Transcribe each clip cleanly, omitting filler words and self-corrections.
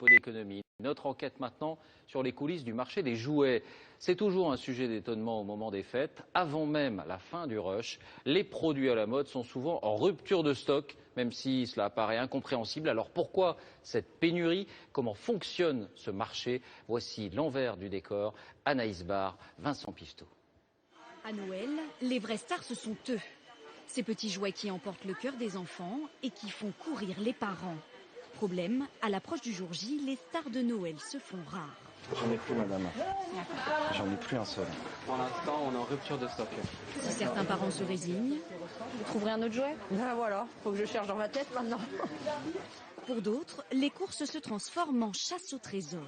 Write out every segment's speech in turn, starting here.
peu d'économie. Notre enquête maintenant sur les coulisses du marché des jouets. C'est toujours un sujet d'étonnement au moment des fêtes. Avant même la fin du rush, les produits à la mode sont souvent en rupture de stock, même si cela paraît incompréhensible. Alors pourquoi cette pénurie? Comment fonctionne ce marché? Voici l'envers du décor. Anaïs Barre, Vincent Pifto. À Noël, les vrais stars, ce sont eux. Ces petits jouets qui emportent le cœur des enfants et qui font courir les parents. Problème, à l'approche du jour J, les stars de Noël se font rares. J'en ai plus, madame. J'en ai plus un seul. Pour l'instant, on est en rupture de stock. Si certains parents se résignent, vous trouverez un autre jouet? Ben voilà, faut que je cherche dans ma tête maintenant. Pour d'autres, les courses se transforment en chasse au trésor.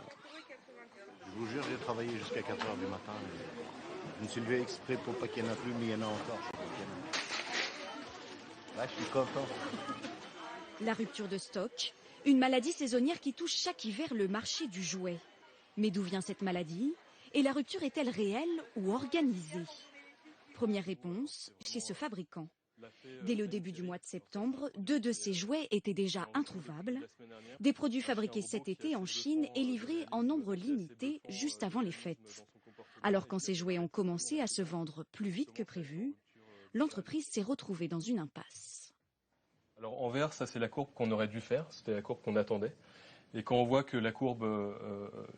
Je vous jure, j'ai travaillé jusqu'à 4 h du matin. Je me suis levé exprès pour pas qu'il y en a plus, mais il y en a encore. Là, je suis content. La rupture de stock, une maladie saisonnière qui touche chaque hiver le marché du jouet. Mais d'où vient cette maladie? Et la rupture est-elle réelle ou organisée? Première réponse, chez ce fabricant. Dès le début du mois de septembre, 2 de ces jouets étaient déjà introuvables. Des produits fabriqués cet été en Chine et livrés en nombre limité juste avant les fêtes. Alors quand ces jouets ont commencé à se vendre plus vite que prévu, l'entreprise s'est retrouvée dans une impasse. Alors en vert, ça c'est la courbe qu'on aurait dû faire, c'était la courbe qu'on attendait. Et quand on voit que la courbe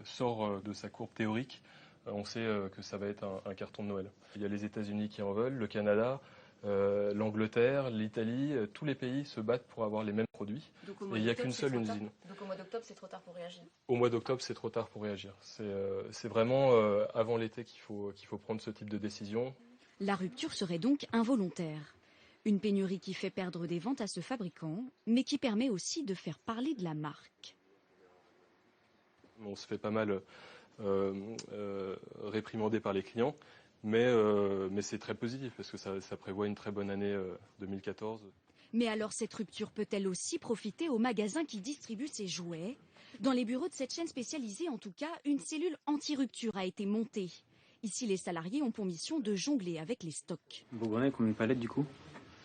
sort de sa courbe théorique, on sait que ça va être un carton de Noël. Il y a les États-Unis qui en veulent, le Canada, l'Angleterre, l'Italie, tous les pays se battent pour avoir les mêmes produits. Et il n'y a qu'une seule usine. Donc au mois d'octobre, c'est trop tard pour réagir? Au mois d'octobre, c'est trop tard pour réagir. C'est vraiment avant l'été qu'il faut prendre ce type de décision. La rupture serait donc involontaire. Une pénurie qui fait perdre des ventes à ce fabricant, mais qui permet aussi de faire parler de la marque. On se fait pas mal réprimander par les clients, mais c'est très positif parce que ça prévoit une très bonne année 2014. Mais alors cette rupture peut-elle aussi profiter aux magasins qui distribuent ces jouets? Dans les bureaux de cette chaîne spécialisée, en tout cas, une cellule anti-rupture a été montée. Ici, les salariés ont pour mission de jongler avec les stocks. Vous prenez combien de palettes du coup?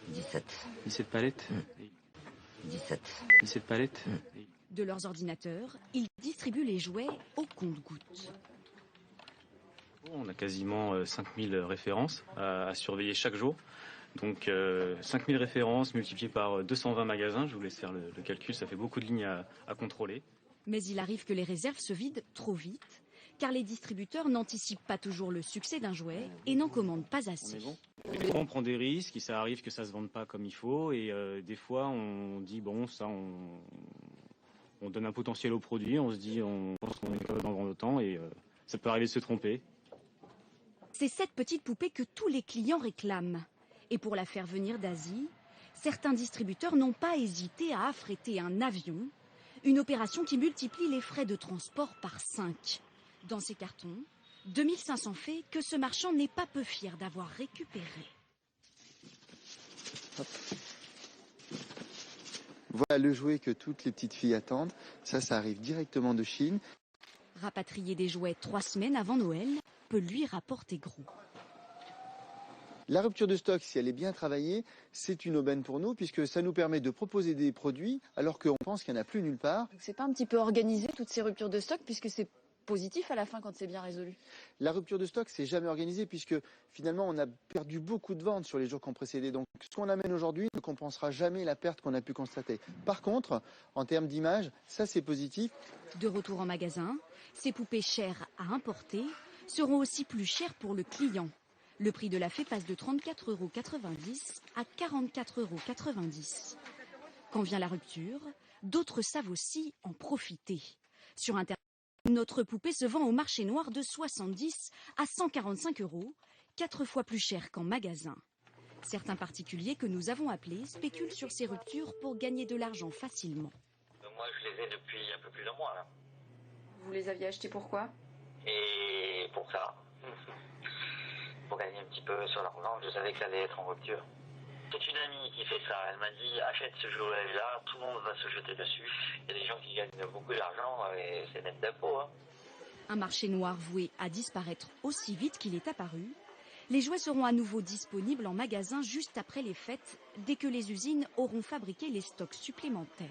17. 17 palettes 17. 17 palettes De leurs ordinateurs, ils distribuent les jouets au compte-gouttes. On a quasiment 5000 références à surveiller chaque jour. Donc 5000 références multipliées par 220 magasins, je vous laisse faire le calcul, ça fait beaucoup de lignes à contrôler. Mais il arrive que les réserves se vident trop vite, car les distributeurs n'anticipent pas toujours le succès d'un jouet et n'en commandent pas assez. On prend des risques, et ça arrive que ça se vende pas comme il faut, et des fois on dit bon, ça on donne un potentiel au produit, on se dit on pense qu'on est capable d'en vendre autant, et ça peut arriver de se tromper. C'est cette petite poupée que tous les clients réclament. Et pour la faire venir d'Asie, certains distributeurs n'ont pas hésité à affréter un avion, une opération qui multiplie les frais de transport par 5. Dans ces cartons, 2500 faits que ce marchand n'est pas peu fier d'avoir récupérés. Voilà le jouet que toutes les petites filles attendent. Ça arrive directement de Chine. Rapatrier des jouets 3 semaines avant Noël peut lui rapporter gros. La rupture de stock, si elle est bien travaillée, c'est une aubaine pour nous puisque ça nous permet de proposer des produits alors qu'on pense qu'il n'y en a plus nulle part. C'est pas un petit peu organisé toutes ces ruptures de stock puisque c'est positif à la fin quand c'est bien résolu? La rupture de stock, c'est jamais organisé puisque finalement on a perdu beaucoup de ventes sur les jours qui ont précédé. Donc ce qu'on amène aujourd'hui ne compensera jamais la perte qu'on a pu constater. Par contre, en termes d'image, ça c'est positif. De retour en magasin, ces poupées chères à importer seront aussi plus chères pour le client. Le prix de la fée passe de 34,90 € à 44,90 €. Quand vient la rupture, d'autres savent aussi en profiter. Sur Internet, notre poupée se vend au marché noir de 70 à 145 €, 4 fois plus cher qu'en magasin. Certains particuliers que nous avons appelés spéculent sur ces ruptures pour gagner de l'argent facilement. Moi, je les ai depuis un peu plus d'un mois là. Vous les aviez achetés pourquoi? Et pour ça. Pour gagner un petit peu sur l'argent, je savais que ça allait être en rupture. C'est une amie qui fait ça, elle m'a dit achète ce jouet-là, tout le monde va se jeter dessus. Il y a des gens qui gagnent beaucoup d'argent et c'est net d'impôt. Hein. Un marché noir voué à disparaître aussi vite qu'il est apparu. Les jouets seront à nouveau disponibles en magasin juste après les fêtes, dès que les usines auront fabriqué les stocks supplémentaires.